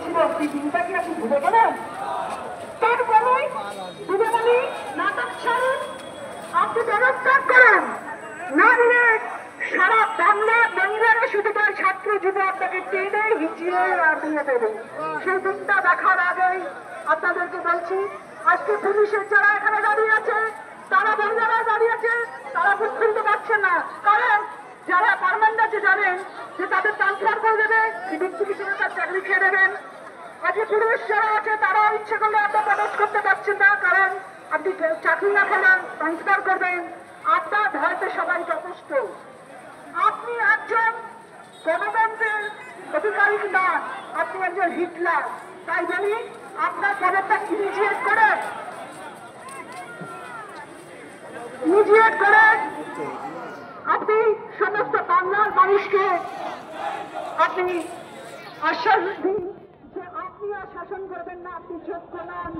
হয়েছিল সেই দিনটা কি আপনি ভুলে গেলেন? তারপরে যুবদলী নাটক ছাড়ুন, আপনি ব্যবস্থা করেন, না দিলে সারা বাংলার শুধু তার ছাত্র যুব আপনাকে টেনে হিচিয়ে দিয়ে দেবে। সেই দিনটা দেখার আগেই আপনাদেরকে বলছি, আজকে পুলিশের যারা এখানে দাঁড়িয়ে আছে, তারা বাংলায় দাঁড়িয়ে আছে, তারা বুঝ খুলতে পারছেন না। কারণ যারা পারমানেন্ট আছে জানেন যে তাদের ট্রান্সফার করে দেবে, ডিপ্টি সরকার চাকরি খেয়ে দেবেন। আজকে পুলিশ যারা আছে তারাও ইচ্ছে করলে আপনার প্রকাশ করতে পারছেন না, কারণ আপনি চাকরি না পেলে ট্রান্সফার করবেন। আপনার ভয়তে সবাই যথেষ্ট। আপনি একজন গণতন্ত্রের অধিকারী নন, আপনি একজন হিটলার। তাই বলি আপনার পদত্যাগ ইনিশিয়েট করে আপনি সমস্ত বাংলার মানুষকে আপনি আশ্বাস দিন যে আপনি আর শাসন করবেন না, আপনি যোগ্য নন,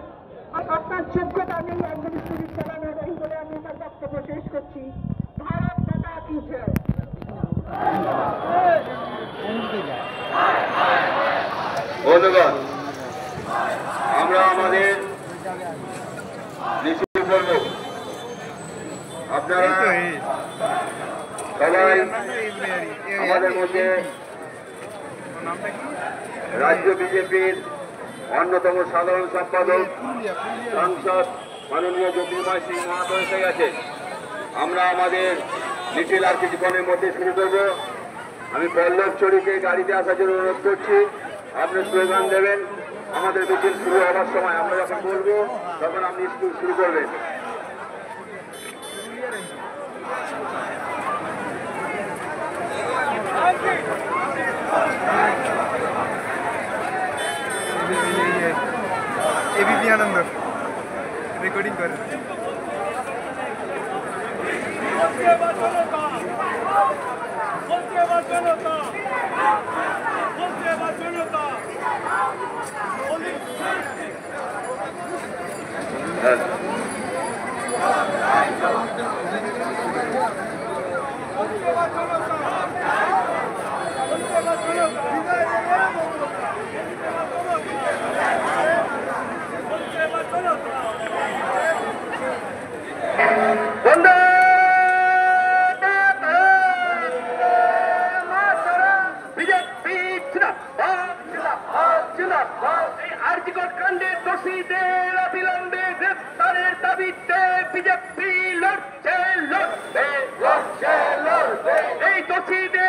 আর আপনার যোগ্যতা নেই একজন স্টুডেন্ট চালানোর। এই বলে আমি আমার বক্তব্য শেষ করছি। ভারত মাতা কি জয়। ধন্যবাদ। আমরা আমাদের মিছিল করব। আপনারা সবাই আমাদের মধ্যে রাজ্য বিজেপির অন্যতম সাধারণ সম্পাদক সাংসদ মাননীয় জ্যোতির্ময় সিং মাহাতো এসে গেছে। আমরা আমাদের মিছিল আর কিছুক্ষণের মধ্যে শুরু করব। আমি পল্লব চড়িকে গাড়িতে আসার জন্য অনুরোধ করছি। আপনি স্লোগান দেবেন, আমাদের মিছিল শুরু হওয়ার সময় আমরা যখন বলবো তখন আপনি স্কুল শুরু করবেন। এবিপি আনন্দ রেকর্ডিং করে। বিজেপি লড়ছে লড়বে লড়ছে লড়বে, এই দোষীদের